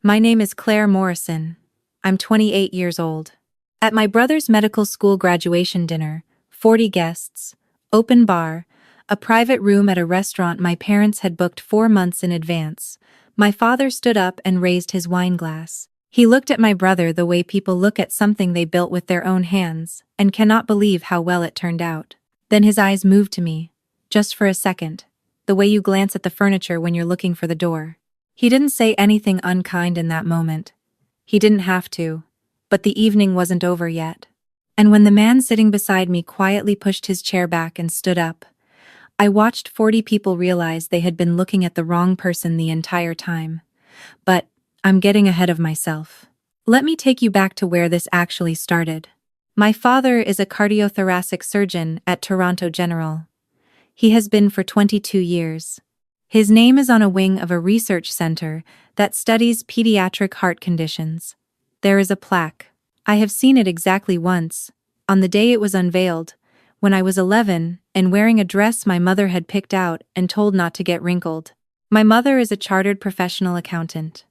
My name is Claire Morrison. I'm 28 years old. At my brother's medical school graduation dinner, 40 guests, open bar, a private room at a restaurant my parents had booked 4 months in advance, my father stood up and raised his wine glass. He looked at my brother the way people look at something they built with their own hands, and cannot believe how well it turned out. Then his eyes moved to me, just for a second, the way you glance at the furniture when you're looking for the door. He didn't say anything unkind in that moment. He didn't have to, but the evening wasn't over yet. And when the man sitting beside me quietly pushed his chair back and stood up, I watched 40 people realize they had been looking at the wrong person the entire time. But I'm getting ahead of myself. Let me take you back to where this actually started. My father is a cardiothoracic surgeon at Toronto General. He has been for 22 years. His name is on a wing of a research center that studies pediatric heart conditions. There is a plaque. I have seen it exactly once, on the day it was unveiled, when I was 11 and wearing a dress my mother had picked out and told not to get wrinkled. My mother is a chartered professional accountant.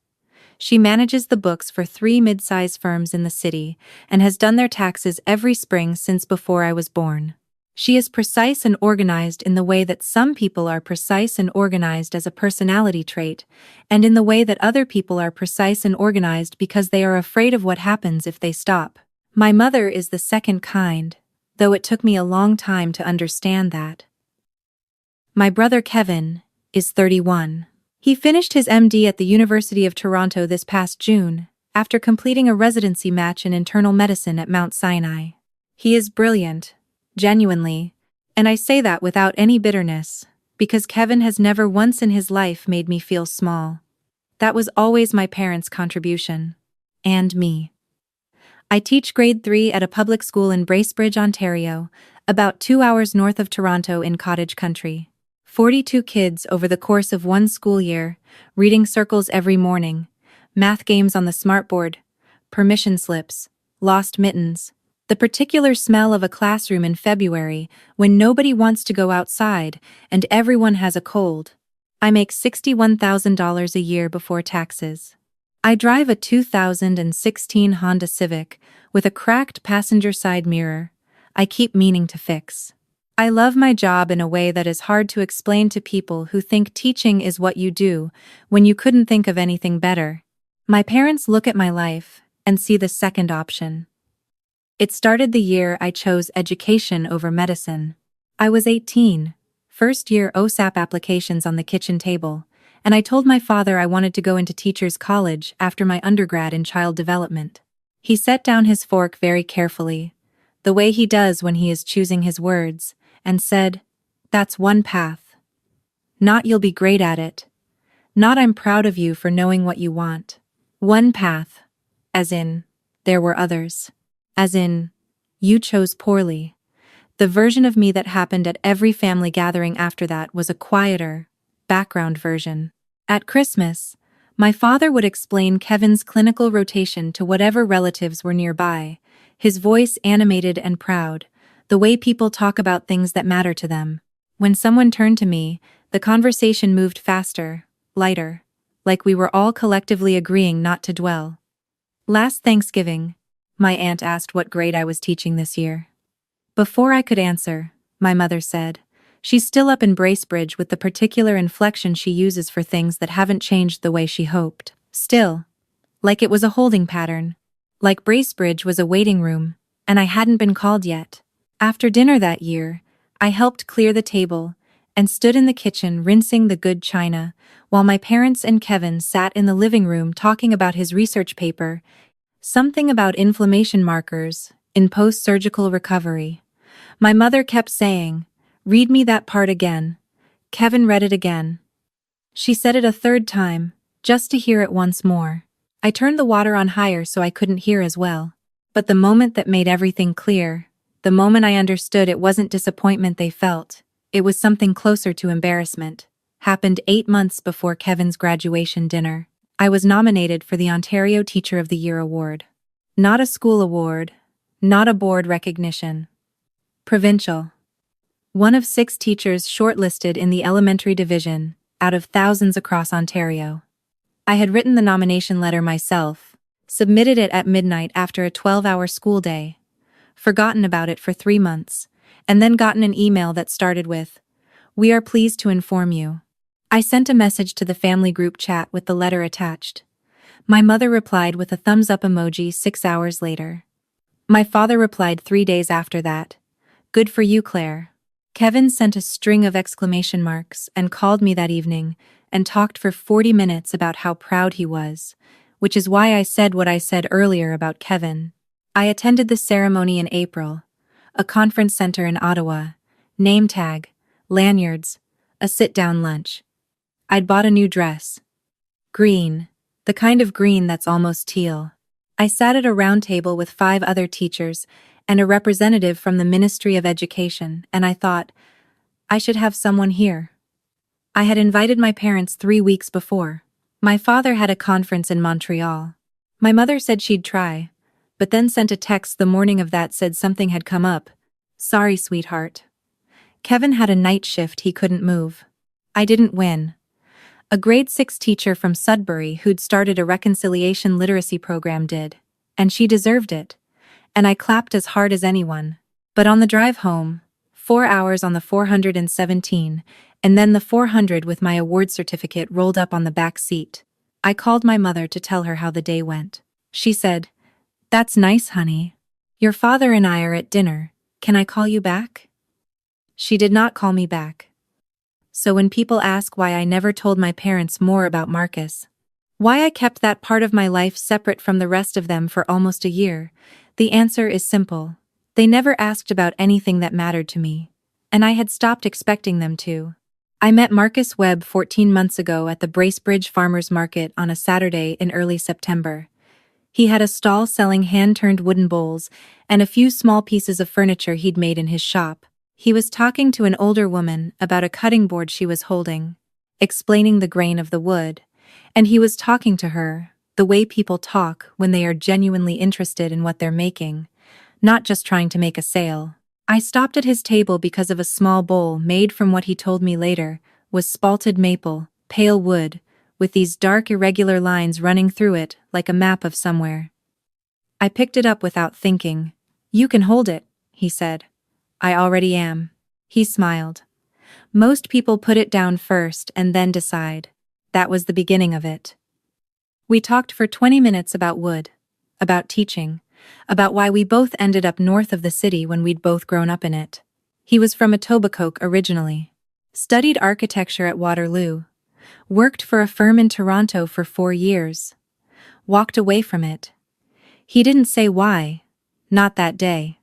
She manages the books for 3 mid-size firms in the city and has done their taxes every spring since before I was born. She is precise and organized in the way that some people are precise and organized as a personality trait, and in the way that other people are precise and organized because they are afraid of what happens if they stop. My mother is the second kind, though it took me a long time to understand that. My brother Kevin is 31. He finished his MD at the University of Toronto this past June, after completing a residency match in internal medicine at Mount Sinai. He is brilliant, genuinely, and I say that without any bitterness, because Kevin has never once in his life made me feel small. That was always my parents' contribution. And me. I teach grade 3 at a public school in Bracebridge, Ontario, about 2 hours north of Toronto in cottage country. 42 kids over the course of one school year, reading circles every morning, math games on the smartboard, permission slips, lost mittens, the particular smell of a classroom in February when nobody wants to go outside and everyone has a cold. I make $61,000 a year before taxes. I drive a 2016 Honda Civic with a cracked passenger side mirror I keep meaning to fix. I love my job in a way that is hard to explain to people who think teaching is what you do when you couldn't think of anything better. My parents look at my life and see the second option. It started the year I chose education over medicine. I was 18, first year OSAP applications on the kitchen table, and I told my father I wanted to go into teacher's college after my undergrad in child development. He set down his fork very carefully, the way he does when he is choosing his words, and said, "That's one path. Not you'll be great at it. Not I'm proud of you for knowing what you want. One path. As in, there were others. As in, you chose poorly." The version of me that happened at every family gathering after that was a quieter, background version. At Christmas, my father would explain Kevin's clinical rotation to whatever relatives were nearby, his voice animated and proud, the way people talk about things that matter to them. When someone turned to me, the conversation moved faster, lighter, like we were all collectively agreeing not to dwell. Last Thanksgiving, my aunt asked what grade I was teaching this year. Before I could answer, my mother said, "She's still up in Bracebridge with the particular inflection she uses for things that haven't changed the way she hoped. Still, like it was a holding pattern, like Bracebridge was a waiting room, and I hadn't been called yet." After dinner that year, I helped clear the table and stood in the kitchen rinsing the good china, while my parents and Kevin sat in the living room talking about his research paper, something about inflammation markers in post-surgical recovery. My mother kept saying, "Read me that part again." Kevin read it again. She said it a third time, just to hear it once more. I turned the water on higher so I couldn't hear as well. But the moment that made everything clear, the moment I understood it wasn't disappointment they felt, it was something closer to embarrassment, happened 8 months before Kevin's graduation dinner. I was nominated for the Ontario Teacher of the Year award. Not a school award, not a board recognition. Provincial. One of 6 teachers shortlisted in the elementary division, out of thousands across Ontario. I had written the nomination letter myself, submitted it at midnight after a 12-hour school day, forgotten about it for 3 months, and then gotten an email that started with, "We are pleased to inform you." I sent a message to the family group chat with the letter attached. My mother replied with a thumbs up emoji 6 hours later. My father replied 3 days after that. "Good for you, Claire." Kevin sent a string of exclamation marks and called me that evening and talked for 40 minutes about how proud he was, which is why I said what I said earlier about Kevin. I attended the ceremony in April, a conference center in Ottawa, name tag, lanyards, a sit-down lunch. I'd bought a new dress. Green, the kind of green that's almost teal. I sat at a round table with 5 other teachers and a representative from the Ministry of Education, and I thought, I should have someone here. I had invited my parents 3 weeks before. My father had a conference in Montreal. My mother said she'd try, but then sent a text the morning of that said something had come up. "Sorry, sweetheart." Kevin had a night shift he couldn't move. I didn't win. A grade 6 teacher from Sudbury who'd started a reconciliation literacy program did, and she deserved it, and I clapped as hard as anyone. But on the drive home, 4 hours on the 417, and then the 400 with my award certificate rolled up on the back seat, I called my mother to tell her how the day went. She said, "That's nice, honey. Your father and I are at dinner. Can I call you back?" She did not call me back. So when people ask why I never told my parents more about Marcus, why I kept that part of my life separate from the rest of them for almost a year, the answer is simple. They never asked about anything that mattered to me, and I had stopped expecting them to. I met Marcus Webb 14 months ago at the Bracebridge Farmers Market on a Saturday in early September. He had a stall selling hand-turned wooden bowls and a few small pieces of furniture he'd made in his shop. He was talking to an older woman about a cutting board she was holding, explaining the grain of the wood, and he was talking to her the way people talk when they are genuinely interested in what they're making, not just trying to make a sale. I stopped at his table because of a small bowl made from what he told me later was spalted maple, pale wood, with these dark irregular lines running through it like a map of somewhere. I picked it up without thinking. "You can hold it," he said. "I already am." He smiled. Most people put it down first and then decide. That was the beginning of it. We talked for 20 minutes about wood, about teaching, about why we both ended up north of the city when we'd both grown up in it. He was from Etobicoke originally, studied architecture at Waterloo, worked for a firm in Toronto for 4 years, walked away from it. He didn't say why, not that day.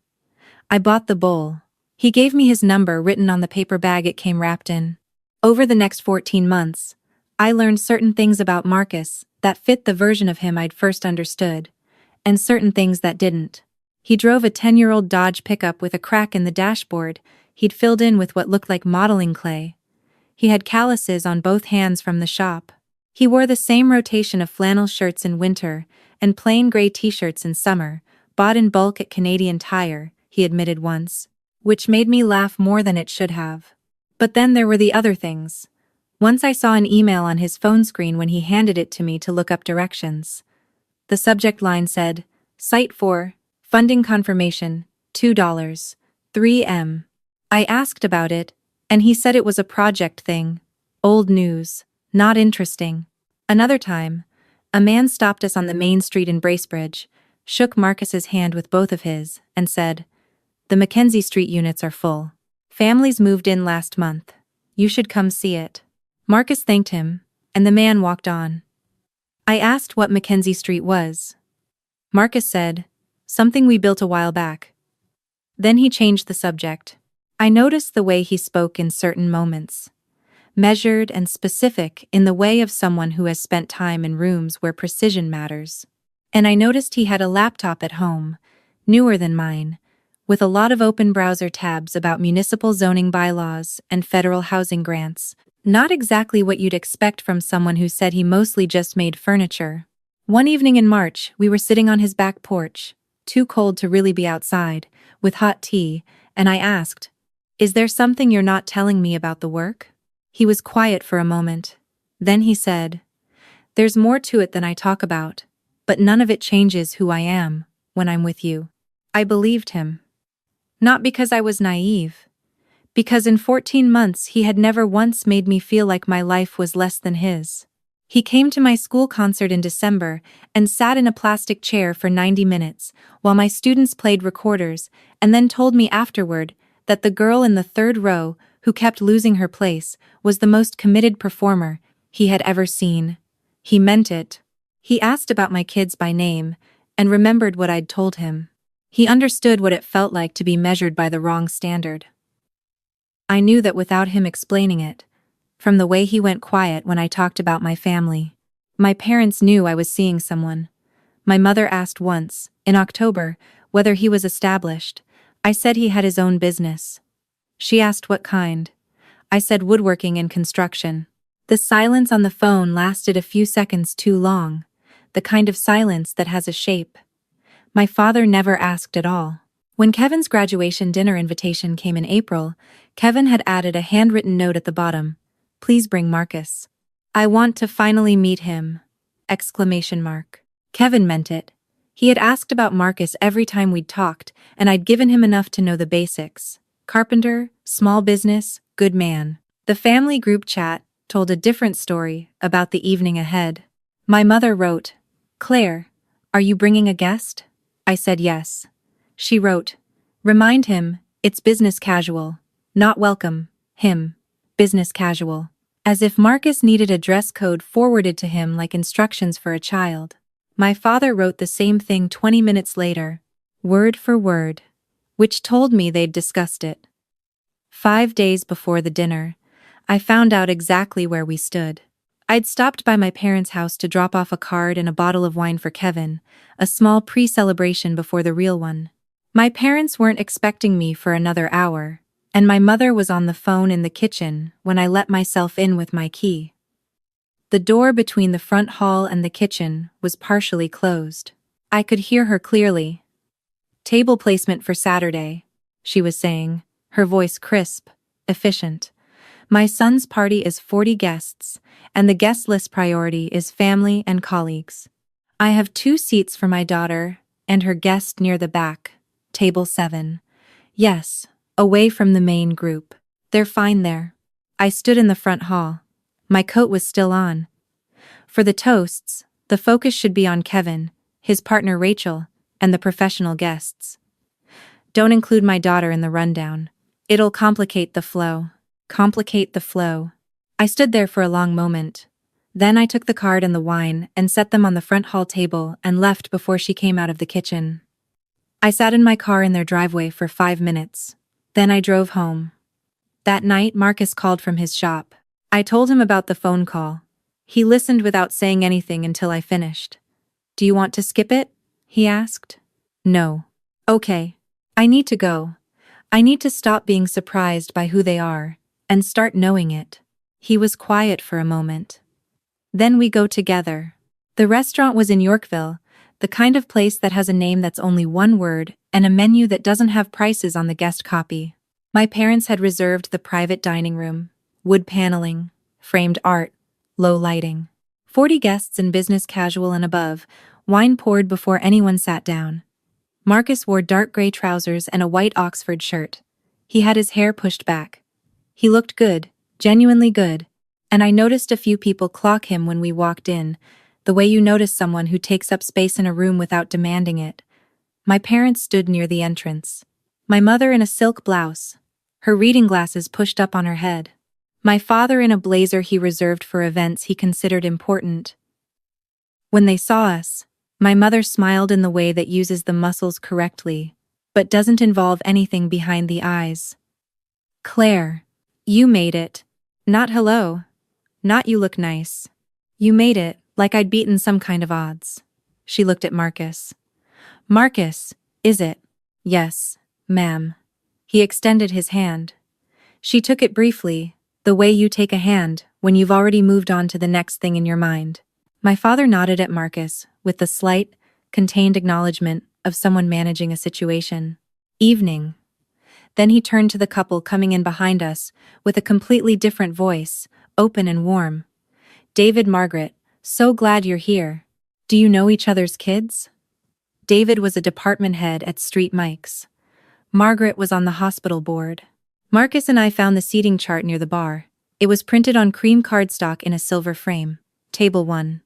I bought the bowl. He gave me his number written on the paper bag it came wrapped in. Over the next 14 months, I learned certain things about Marcus that fit the version of him I'd first understood, and certain things that didn't. He drove a 10-year-old Dodge pickup with a crack in the dashboard he'd filled in with what looked like modeling clay. He had calluses on both hands from the shop. He wore the same rotation of flannel shirts in winter and plain gray t-shirts in summer, bought in bulk at Canadian Tire, he admitted once, which made me laugh more than it should have. But then there were the other things. Once I saw an email on his phone screen when he handed it to me to look up directions. The subject line said, "Site for funding confirmation, $2, 3M. I asked about it, and he said it was a project thing. Old news, not interesting. Another time, a man stopped us on the main street in Bracebridge, shook Marcus's hand with both of his, and said, "The Mackenzie Street units are full. Families moved in last month. You should come see it." Marcus thanked him, and the man walked on. I asked what Mackenzie Street was. Marcus said, "Something we built a while back." Then he changed the subject. I noticed the way he spoke in certain moments. Measured and specific in the way of someone who has spent time in rooms where precision matters. And I noticed he had a laptop at home, newer than mine, with a lot of open browser tabs about municipal zoning bylaws and federal housing grants. Not exactly what you'd expect from someone who said he mostly just made furniture. One evening in March, we were sitting on his back porch, too cold to really be outside, with hot tea, and I asked, "Is there something you're not telling me about the work?" He was quiet for a moment. Then he said, There's more to it than I talk about, but none of it changes who I am when I'm with you. I believed him. Not because I was naive. Because in 14 months he had never once made me feel like my life was less than his. He came to my school concert in December and sat in a plastic chair for 90 minutes while my students played recorders, and then told me afterward that the girl in the third row, who kept losing her place, was the most committed performer he had ever seen. He meant it. He asked about my kids by name and remembered what I'd told him. He understood what it felt like to be measured by the wrong standard. I knew that without him explaining it, from the way he went quiet when I talked about my family. My parents knew I was seeing someone. My mother asked once, in October, whether he was established. I said he had his own business. She asked what kind. I said woodworking and construction. The silence on the phone lasted a few seconds too long, the kind of silence that has a shape. My father never asked at all. When Kevin's graduation dinner invitation came in April, Kevin had added a handwritten note at the bottom. Please bring Marcus. I want to finally meet him! ! Kevin meant it. He had asked about Marcus every time we'd talked, and I'd given him enough to know the basics. Carpenter, small business, good man. The family group chat told a different story about the evening ahead. My mother wrote, "Claire, are you bringing a guest?" I said yes. She wrote, "Remind him, it's business casual. Not welcome, him. Business casual." As if Marcus needed a dress code forwarded to him like instructions for a child. My father wrote the same thing 20 minutes later, word for word, which told me they'd discussed it. 5 days before the dinner, I found out exactly where we stood. I'd stopped by my parents' house to drop off a card and a bottle of wine for Kevin, a small pre-celebration before the real one. My parents weren't expecting me for another hour, and my mother was on the phone in the kitchen when I let myself in with my key. The door between the front hall and the kitchen was partially closed. I could hear her clearly. "Table placement for Saturday," she was saying, her voice crisp, efficient. "My son's party is 40 guests, and the guest list priority is family and colleagues. I have 2 seats for my daughter and her guest near the back, table 7. Yes, away from the main group. They're fine there." I stood in the front hall. My coat was still on. For the toasts, the focus should be on Kevin, his partner Rachel, and the professional guests. Don't include my daughter in the rundown. It'll complicate the flow. I stood there for a long moment. Then I took the card and the wine and set them on the front hall table and left before she came out of the kitchen. I sat in my car in their driveway for 5 minutes. Then I drove home. That night, Marcus called from his shop. I told him about the phone call. He listened without saying anything until I finished. "Do you want to skip it?" he asked. "No." "Okay. I need to go. I need to stop being surprised by who they are and start knowing it." He was quiet for a moment. "Then we go together." The restaurant was in Yorkville, the kind of place that has a name that's only one word and a menu that doesn't have prices on the guest copy. My parents had reserved the private dining room, wood paneling, framed art, low lighting. 40 guests in business casual and above, wine poured before anyone sat down. Marcus wore dark gray trousers and a white Oxford shirt. He had his hair pushed back. He looked good, genuinely good, and I noticed a few people clock him when we walked in, the way you notice someone who takes up space in a room without demanding it. My parents stood near the entrance. My mother in a silk blouse, her reading glasses pushed up on her head. My father in a blazer he reserved for events he considered important. When they saw us, my mother smiled in the way that uses the muscles correctly, but doesn't involve anything behind the eyes. "Claire, you made it. Not hello. Not you look nice. You made it, like I'd beaten some kind of odds." She looked at Marcus. "Marcus, is it?" "Yes, ma'am." He extended his hand. She took it briefly, the way you take a hand when you've already moved on to the next thing in your mind. My father nodded at Marcus with the slight, contained acknowledgement of someone managing a situation. "Evening." Then he turned to the couple coming in behind us with a completely different voice, open and warm. "David, Margaret, So glad you're here. Do you know each other's kids? David was a department head at Street Mike's. Margaret was on the hospital board. Marcus and I found the seating chart near the bar. It was printed on cream cardstock in a silver frame. Table 1.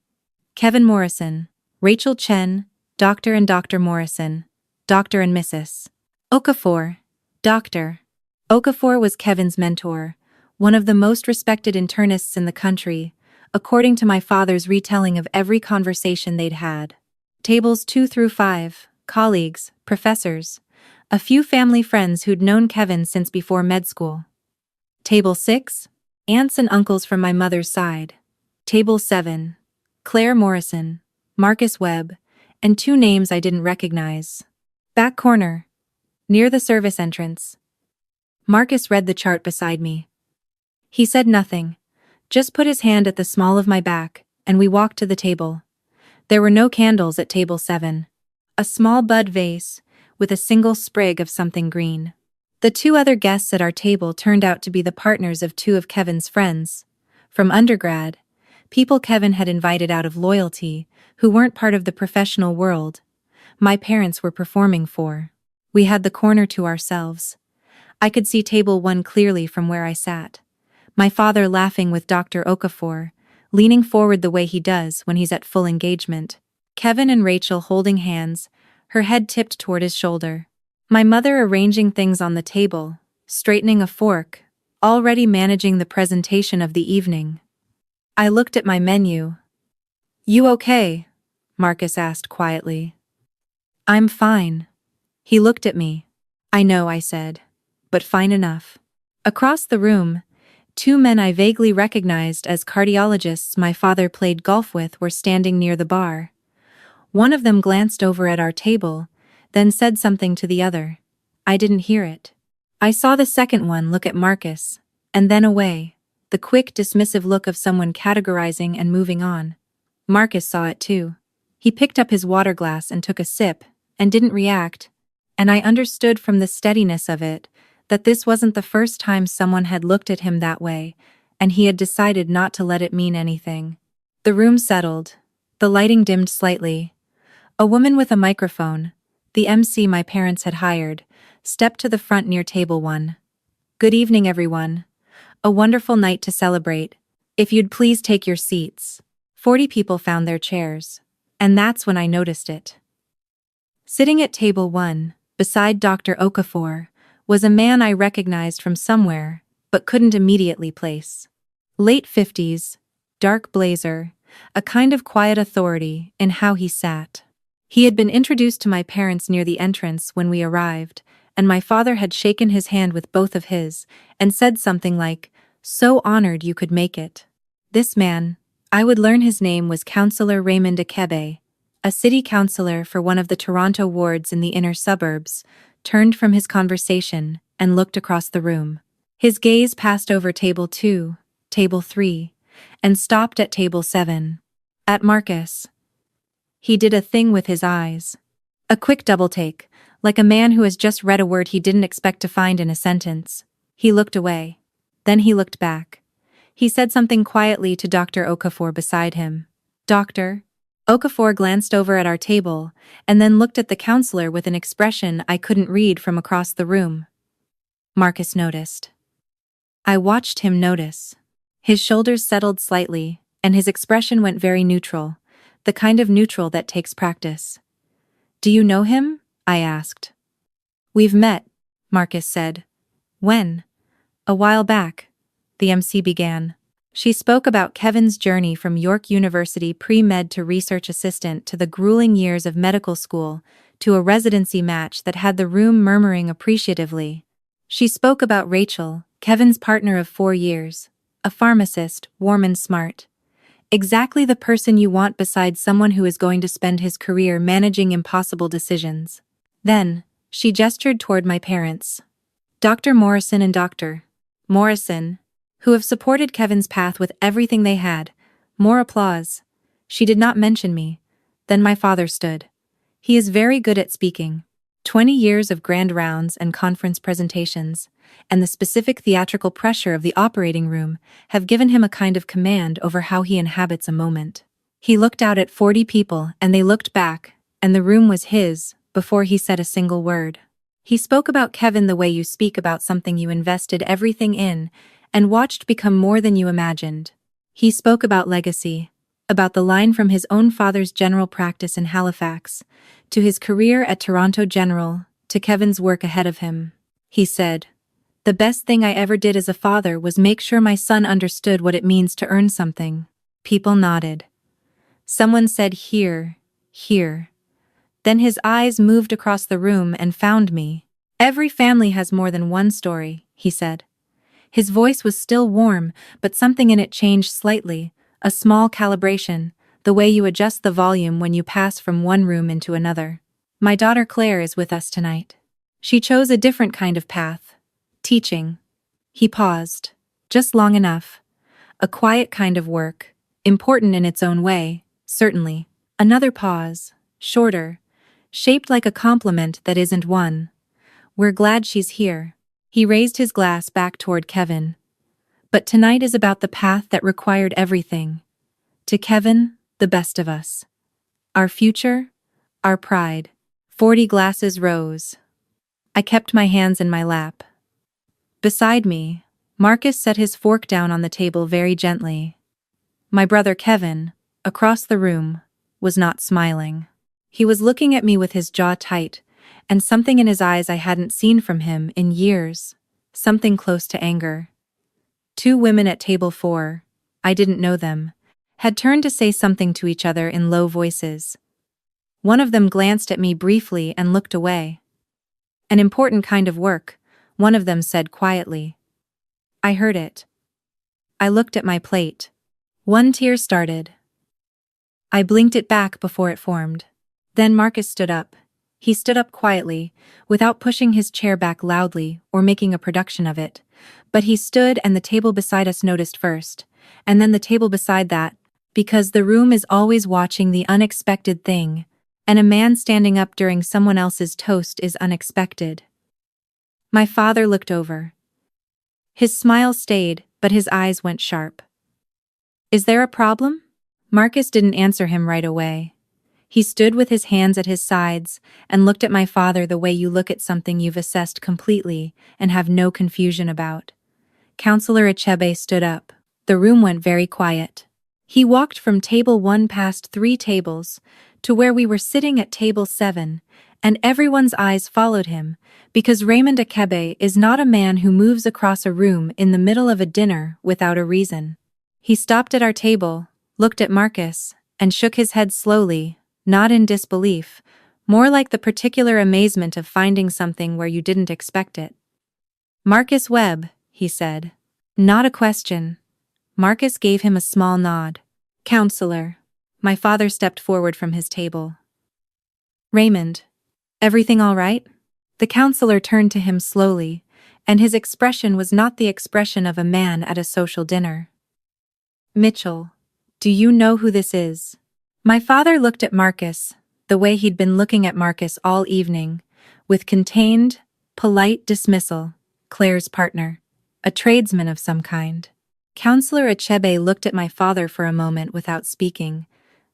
Kevin Morrison, Rachel Chen, Dr. and Dr. Morrison, Dr. and Mrs. Okafor, Dr. Okafor was Kevin's mentor, one of the most respected internists in the country, according to my father's retelling of every conversation they'd had. Tables 2 through 5, colleagues, professors, a few family friends who'd known Kevin since before med school. Table 6, aunts and uncles from my mother's side. Table 7, Claire Morrison, Marcus Webb, and 2 names I didn't recognize. Back corner, near the service entrance. Marcus read the chart beside me. He said nothing, just put his hand at the small of my back, and we walked to the table. There were no candles at table 7. A small bud vase, with a single sprig of something green. The 2 other guests at our table turned out to be the partners of 2 of Kevin's friends. From undergrad, people Kevin had invited out of loyalty, who weren't part of the professional world. My parents were performing for. We had the corner to ourselves. I could see table 1 clearly from where I sat. My father laughing with Dr. Okafor, leaning forward the way he does when he's at full engagement. Kevin and Rachel holding hands, her head tipped toward his shoulder. My mother arranging things on the table, straightening a fork, already managing the presentation of the evening. I looked at my menu. "You okay?" Marcus asked quietly. "I'm fine." He looked at me. "I know," I said, "but fine enough." Across the room, 2 men I vaguely recognized as cardiologists my father played golf with were standing near the bar. One of them glanced over at our table, then said something to the other. I didn't hear it. I saw the second one look at Marcus, and then away, the quick, dismissive look of someone categorizing and moving on. Marcus saw it too. He picked up his water glass and took a sip, and didn't react, and I understood from the steadiness of it that this wasn't the first time someone had looked at him that way, and he had decided not to let it mean anything. The room settled. The lighting dimmed slightly. A woman with a microphone, the MC my parents had hired, stepped to the front near table 1. "Good evening, everyone. A wonderful night to celebrate. If you'd please take your seats." 40 people found their chairs. And that's when I noticed it. Sitting at table 1, beside Dr. Okafor, was a man I recognized from somewhere, but couldn't immediately place. Late 50s, dark blazer, a kind of quiet authority in how he sat. He had been introduced to my parents near the entrance when we arrived, and my father had shaken his hand with both of his, and said something like, "So honored you could make it." This man, I would learn his name, was Councillor Raymond Akebe, a city councillor for one of the Toronto wards in the inner suburbs, turned from his conversation and looked across the room. His gaze passed over table 2, table 3, and stopped at table 7. At Marcus. He did a thing with his eyes. A quick double take, like a man who has just read a word he didn't expect to find in a sentence. He looked away. Then he looked back. He said something quietly to Dr. Okafor beside him. "Doctor?" Okafor glanced over at our table, and then looked at the counselor with an expression I couldn't read from across the room. Marcus noticed. I watched him notice. His shoulders settled slightly, and his expression went very neutral, the kind of neutral that takes practice. "Do you know him?" I asked. "We've met," Marcus said. "When?" "A while back," the MC began. She spoke about Kevin's journey from York University pre-med to research assistant to the grueling years of medical school to a residency match that had the room murmuring appreciatively. She spoke about Rachel, Kevin's partner of 4 years, a pharmacist, warm and smart. Exactly the person you want beside someone who is going to spend his career managing impossible decisions. Then, she gestured toward my parents. Dr. Morrison and Dr. Morrison, who have supported Kevin's path with everything they had. More applause. She did not mention me. Then my father stood. He is very good at speaking. 20 years of grand rounds and conference presentations, and the specific theatrical pressure of the operating room have given him a kind of command over how he inhabits a moment. He looked out at 40 people and they looked back, and the room was his, before he said a single word. He spoke about Kevin the way you speak about something you invested everything in and watched become more than you imagined. He spoke about legacy, about the line from his own father's general practice in Halifax, to his career at Toronto General, to Kevin's work ahead of him. He said, "The best thing I ever did as a father was make sure my son understood what it means to earn something." People nodded. Someone said, "Here, here." Then his eyes moved across the room and found me. "Every family has more than one story," he said. His voice was still warm, but something in it changed slightly, a small calibration, the way you adjust the volume when you pass from one room into another. "My daughter Claire is with us tonight. She chose a different kind of path. Teaching." He paused, just long enough. "A quiet kind of work, important in its own way, certainly." Another pause, shorter, shaped like a compliment that isn't one. "We're glad she's here." He raised his glass back toward Kevin. "But tonight is about the path that required everything. To Kevin, the best of us. Our future, our pride." 40 glasses rose. I kept my hands in my lap. Beside me, Marcus set his fork down on the table very gently. My brother Kevin, across the room, was not smiling. He was looking at me with his jaw tight, and something in his eyes I hadn't seen from him in years, something close to anger. 2 women at table 4, I didn't know them, had turned to say something to each other in low voices. One of them glanced at me briefly and looked away. "An important kind of work," one of them said quietly. I heard it. I looked at my plate. One tear started. I blinked it back before it formed. Then Marcus stood up. He stood up quietly, without pushing his chair back loudly or making a production of it. But he stood, and the table beside us noticed first, and then the table beside that, because the room is always watching the unexpected thing, and a man standing up during someone else's toast is unexpected. My father looked over. His smile stayed, but his eyes went sharp. "Is there a problem?" Marcus didn't answer him right away. He stood with his hands at his sides and looked at my father the way you look at something you've assessed completely and have no confusion about. Councillor Achebe stood up. The room went very quiet. He walked from table 1 past 3 tables to where we were sitting at table 7, and everyone's eyes followed him, because Raymond Achebe is not a man who moves across a room in the middle of a dinner without a reason. He stopped at our table, looked at Marcus, and shook his head slowly, not in disbelief, more like the particular amazement of finding something where you didn't expect it. "Marcus Webb," he said. Not a question. Marcus gave him a small nod. "Councillor." My father stepped forward from his table. "Raymond, everything all right?" The councillor turned to him slowly, and his expression was not the expression of a man at a social dinner. "Mitchell, do you know who this is?" My father looked at Marcus, the way he'd been looking at Marcus all evening, with contained, polite dismissal. Claire's partner. A tradesman of some kind. Councillor Achebe looked at my father for a moment without speaking.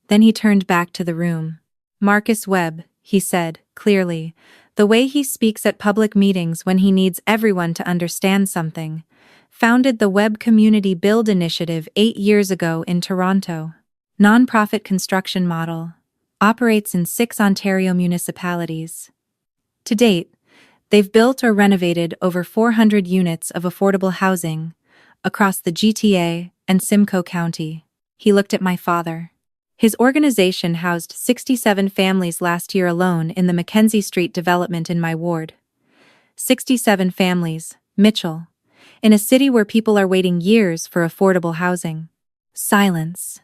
Then he turned back to the room. "Marcus Webb," he said, clearly, the way he speaks at public meetings when he needs everyone to understand something, founded the Webb Community Build Initiative 8 years ago in Toronto. Non-profit construction model. Operates in 6 Ontario municipalities. To date, they've built or renovated over 400 units of affordable housing across the GTA and Simcoe County. He looked at my father. His organization housed 67 families last year alone in the Mackenzie Street development in my ward. 67 families, Mitchell, in a city where people are waiting years for affordable housing. Silence.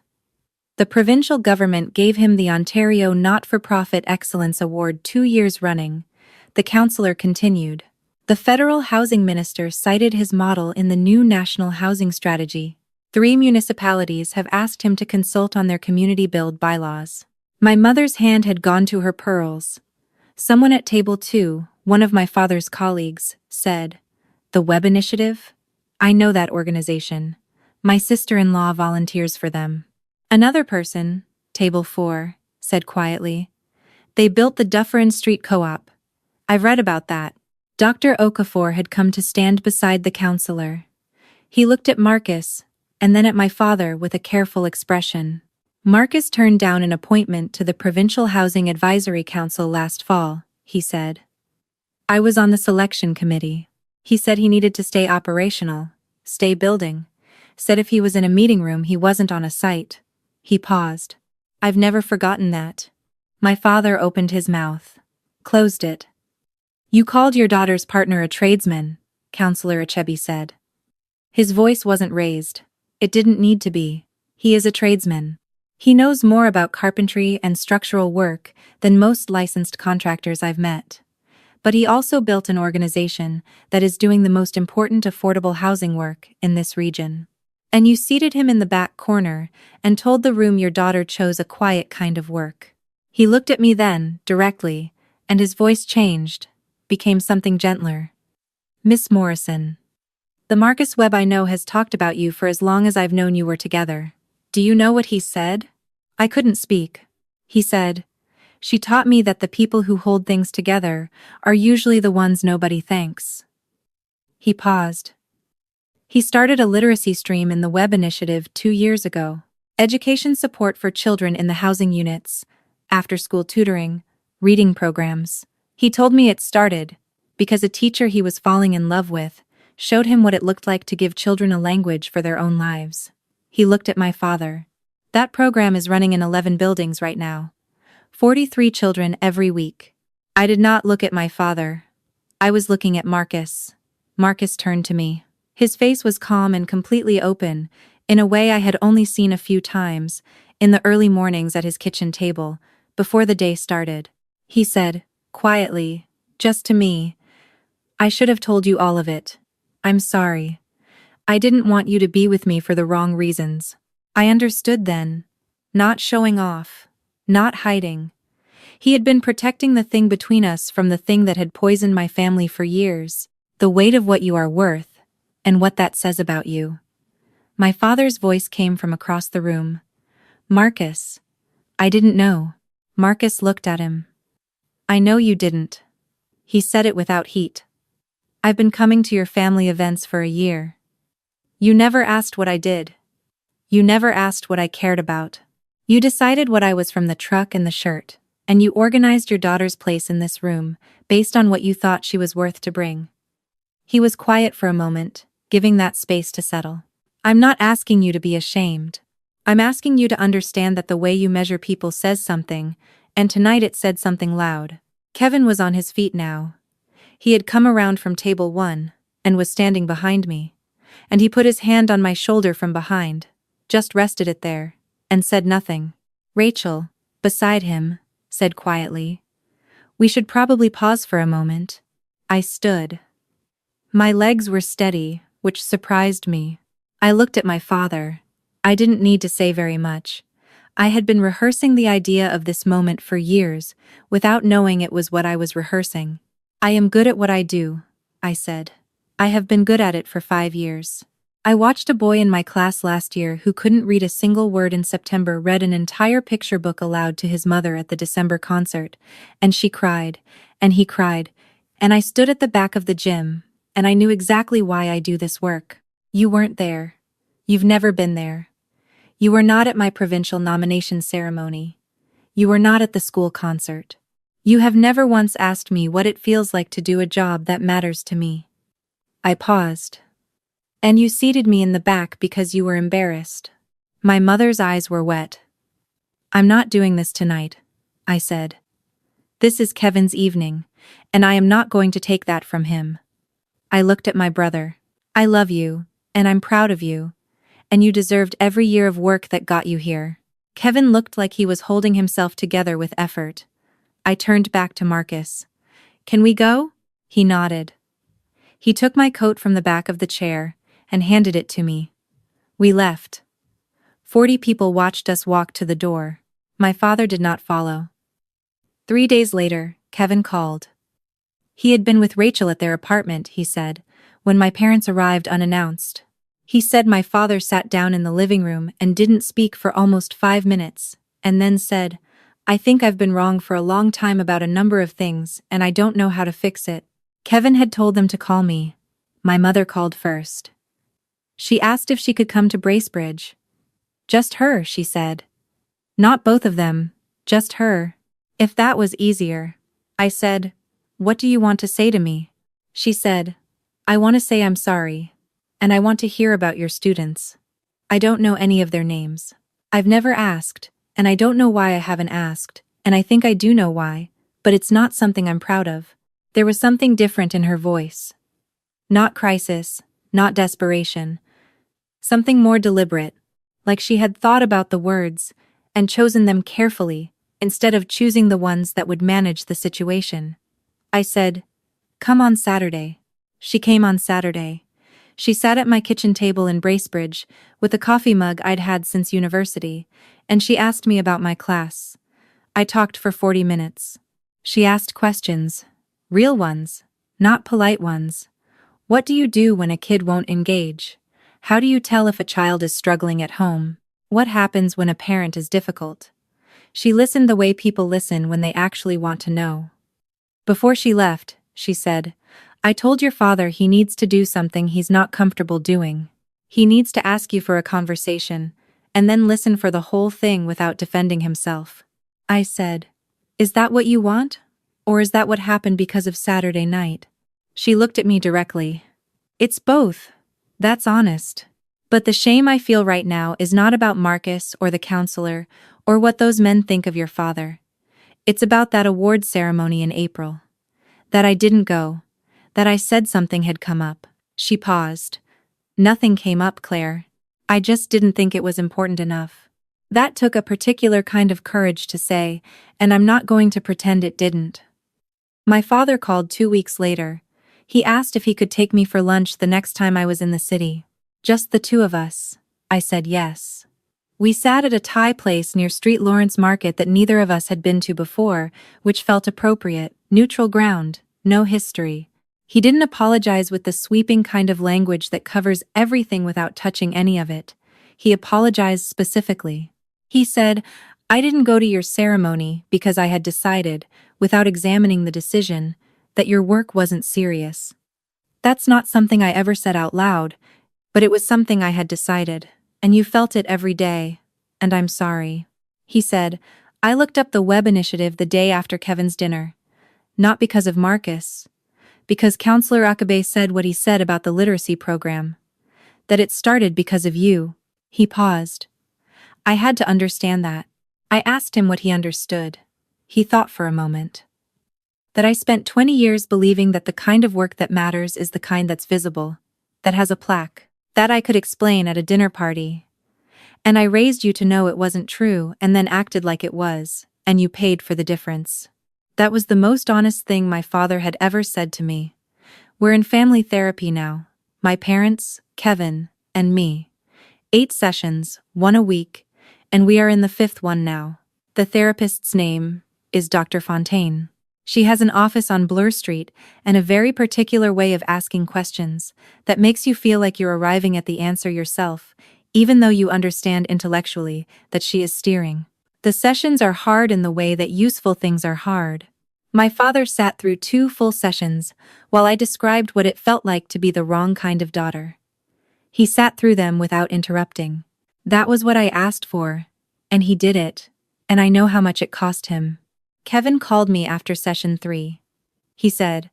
The provincial government gave him the Ontario Not-for-Profit Excellence Award 2 years running. The councillor continued. The federal housing minister cited his model in the new national housing strategy. 3 municipalities have asked him to consult on their community build bylaws. My mother's hand had gone to her pearls. Someone at table 2, one of my father's colleagues, said, "The Webb Initiative? I know that organization. My sister-in-law volunteers for them." Another person, Table 4, said quietly. They built the Dufferin Street Co-op. I've read about that. Dr. Okafor had come to stand beside the councillor. He looked at Marcus, and then at my father with a careful expression. Marcus turned down an appointment to the Provincial Housing Advisory Council last fall, he said. I was on the selection committee. He said he needed to stay operational, stay building. Said if he was in a meeting room he wasn't on a site. He paused. I've never forgotten that. My father opened his mouth. Closed it. You called your daughter's partner a tradesman, Councillor Achebe said. His voice wasn't raised. It didn't need to be. He is a tradesman. He knows more about carpentry and structural work than most licensed contractors I've met. But he also built an organization that is doing the most important affordable housing work in this region. And you seated him in the back corner and told the room your daughter chose a quiet kind of work. He looked at me then, directly, and his voice changed, became something gentler. Miss Morrison. The Marcus Webb I know has talked about you for as long as I've known you were together. Do you know what he said? I couldn't speak. He said, she taught me that the people who hold things together are usually the ones nobody thanks. He paused. He started a literacy stream in the Webb Initiative 2 years ago. Education support for children in the housing units, after-school tutoring, reading programs. He told me it started because a teacher he was falling in love with showed him what it looked like to give children a language for their own lives. He looked at my father. That program is running in 11 buildings right now. 43 children every week. I did not look at my father. I was looking at Marcus. Marcus turned to me. His face was calm and completely open, in a way I had only seen a few times, in the early mornings at his kitchen table, before the day started. He said, quietly, just to me, I should have told you all of it. I'm sorry. I didn't want you to be with me for the wrong reasons. I understood then. Not showing off. Not hiding. He had been protecting the thing between us from the thing that had poisoned my family for years, the weight of what you are worth, and what that says about you. My father's voice came from across the room. Marcus. I didn't know. Marcus looked at him. I know you didn't. He said it without heat. I've been coming to your family events for a year. You never asked what I did. You never asked what I cared about. You decided what I was from the truck and the shirt, and you organized your daughter's place in this room based on what you thought she was worth to bring. He was quiet for a moment, giving that space to settle. I'm not asking you to be ashamed. I'm asking you to understand that the way you measure people says something, and tonight it said something loud. Kevin was on his feet now. He had come around from table 1, and was standing behind me. And he put his hand on my shoulder from behind, just rested it there, and said nothing. Rachel, beside him, said quietly, we should probably pause for a moment. I stood. My legs were steady, which surprised me. I looked at my father. I didn't need to say very much. I had been rehearsing the idea of this moment for years, without knowing it was what I was rehearsing. I am good at what I do, I said. I have been good at it for 5 years. I watched a boy in my class last year who couldn't read a single word in September read an entire picture book aloud to his mother at the December concert, and she cried, and he cried, and I stood at the back of the gym, and I knew exactly why I do this work. You weren't there. You've never been there. You were not at my provincial nomination ceremony. You were not at the school concert. You have never once asked me what it feels like to do a job that matters to me. I paused. And you seated me in the back because you were embarrassed. My mother's eyes were wet. I'm not doing this tonight, I said. This is Kevin's evening, and I am not going to take that from him. I looked at my brother. I love you, and I'm proud of you, and you deserved every year of work that got you here. Kevin looked like he was holding himself together with effort. I turned back to Marcus. Can we go? He nodded. He took my coat from the back of the chair and handed it to me. We left. 40 people watched us walk to the door. My father did not follow. 3 days later, Kevin called. He had been with Rachel at their apartment, he said, when my parents arrived unannounced. He said my father sat down in the living room and didn't speak for almost 5 minutes. and then said, I think I've been wrong for a long time about a number of things, and I don't know how to fix it. Kevin had told them to call me. My mother called first. She asked if she could come to Bracebridge. Just her, she said. Not both of them, just her. If that was easier. I said, what do you want to say to me? She said, I want to say I'm sorry. And I want to hear about your students. I don't know any of their names. I've never asked, and I don't know why I haven't asked, and I think I do know why, but it's not something I'm proud of. There was something different in her voice. Not crisis, not desperation. Something more deliberate, like she had thought about the words and chosen them carefully instead of choosing the ones that would manage the situation. I said, come on Saturday. She came on Saturday. She sat at my kitchen table in Bracebridge with a coffee mug I'd had since university, and she asked me about my class. I talked for 40 minutes. She asked questions, real ones, not polite ones. What do you do when a kid won't engage? How do you tell if a child is struggling at home? What happens when a parent is difficult? She listened the way people listen when they actually want to know. Before she left, she said, I told your father he needs to do something he's not comfortable doing. He needs to ask you for a conversation, and then listen for the whole thing without defending himself. I said, is that what you want? Or is that what happened because of Saturday night? She looked at me directly. It's both. That's honest. But the shame I feel right now is not about Marcus or the counselor or what those men think of your father. It's about that award ceremony in April. That I didn't go. That I said something had come up. She paused. Nothing came up, Claire. I just didn't think it was important enough. That took a particular kind of courage to say, and I'm not going to pretend it didn't. My father called 2 weeks later. He asked if he could take me for lunch the next time I was in the city. Just the two of us. I said yes. We sat at a Thai place near Street Lawrence Market that neither of us had been to before, which felt appropriate, neutral ground, no history. He didn't apologize with the sweeping kind of language that covers everything without touching any of it. He apologized specifically. He said, I didn't go to your ceremony because I had decided, without examining the decision, that your work wasn't serious. That's not something I ever said out loud, but it was something I had decided, and you felt it every day, and I'm sorry. He said, I looked up the web initiative the day after Kevin's dinner. Not because of Marcus. Because Councillor Akabe said what he said about the literacy program. That it started because of you. He paused. I had to understand that. I asked him what he understood. He thought for a moment. That I spent 20 years believing that the kind of work that matters is the kind that's visible, that has a plaque, that I could explain at a dinner party. And I raised you to know it wasn't true and then acted like it was, and you paid for the difference. That was the most honest thing my father had ever said to me. We're in family therapy now. My parents, Kevin, and me. 8 sessions, 1 a week, and we are in the 5th one now. The therapist's name is Dr. Fontaine. She has an office on Bloor Street and a very particular way of asking questions that makes you feel like you're arriving at the answer yourself, even though you understand intellectually that she is steering. The sessions are hard in the way that useful things are hard. My father sat through 2 full sessions while I described what it felt like to be the wrong kind of daughter. He sat through them without interrupting. That was what I asked for, and he did it, and I know how much it cost him. Kevin called me after session 3. He said,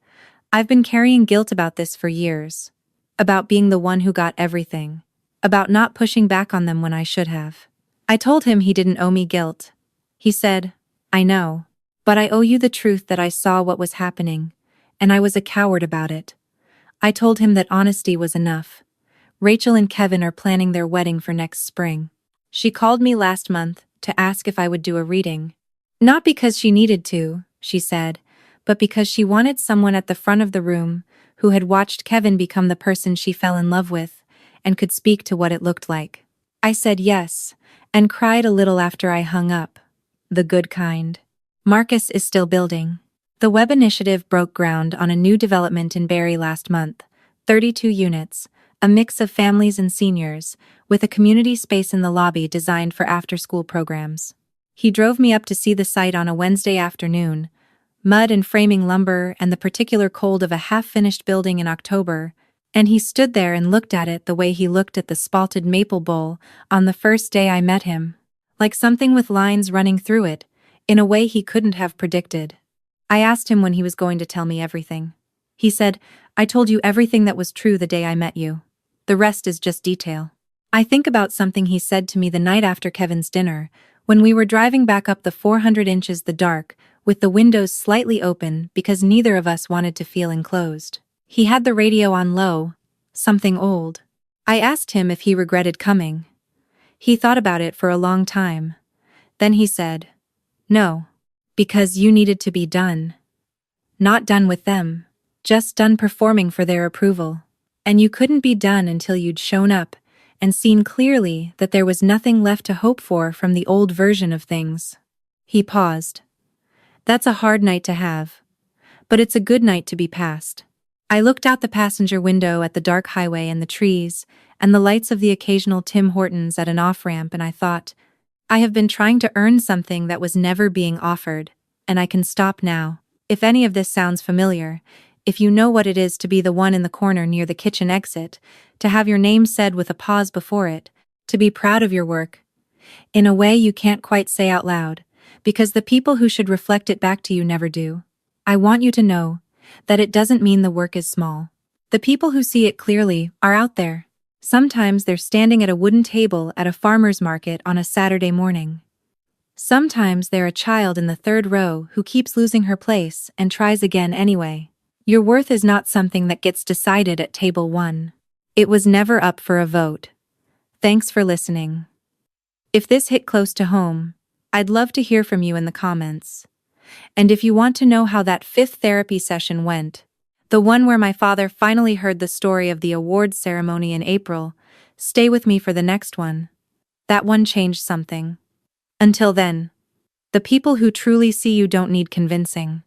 I've been carrying guilt about this for years. About being the one who got everything. About not pushing back on them when I should have. I told him he didn't owe me guilt. He said, I know. But I owe you the truth that I saw what was happening, and I was a coward about it. I told him that honesty was enough. Rachel and Kevin are planning their wedding for next spring. She called me last month to ask if I would do a reading. Not because she needed to, she said, but because she wanted someone at the front of the room who had watched Kevin become the person she fell in love with and could speak to what it looked like. I said yes, and cried a little after I hung up. The good kind. Marcus is still building. The web initiative broke ground on a new development in Barrie last month, 32 units, a mix of families and seniors, with a community space in the lobby designed for after-school programs. He drove me up to see the site on a Wednesday afternoon, mud and framing lumber and the particular cold of a half-finished building in October, and he stood there and looked at it the way he looked at the spalted maple bowl on the first day I met him, like something with lines running through it, in a way he couldn't have predicted. I asked him when he was going to tell me everything. He said, "I told you everything that was true the day I met you. The rest is just detail." I think about something he said to me the night after Kevin's dinner, when we were driving back up the 400 inches the dark, with the windows slightly open because neither of us wanted to feel enclosed. He had the radio on low, something old. I asked him if he regretted coming. He thought about it for a long time. Then he said, "No. Because you needed to be done. Not done with them, just done performing for their approval. And you couldn't be done until you'd shown up and seen clearly that there was nothing left to hope for from the old version of things." He paused. That's a hard night to have. But it's a good night to be passed. I looked out the passenger window at the dark highway and the trees, and the lights of the occasional Tim Hortons at an off-ramp, and I thought, I have been trying to earn something that was never being offered, and I can stop now. If any of this sounds familiar, if you know what it is to be the one in the corner near the kitchen exit, to have your name said with a pause before it, to be proud of your work, in a way you can't quite say out loud, because the people who should reflect it back to you never do. I want you to know that it doesn't mean the work is small. The people who see it clearly are out there. Sometimes they're standing at a wooden table at a farmer's market on a Saturday morning. Sometimes they're a child in the third row who keeps losing her place and tries again anyway. Your worth is not something that gets decided at table 1. It was never up for a vote. Thanks for listening. If this hit close to home, I'd love to hear from you in the comments. And if you want to know how that 5th therapy session went, the one where my father finally heard the story of the awards ceremony in April, stay with me for the next one. That one changed something. Until then, the people who truly see you don't need convincing.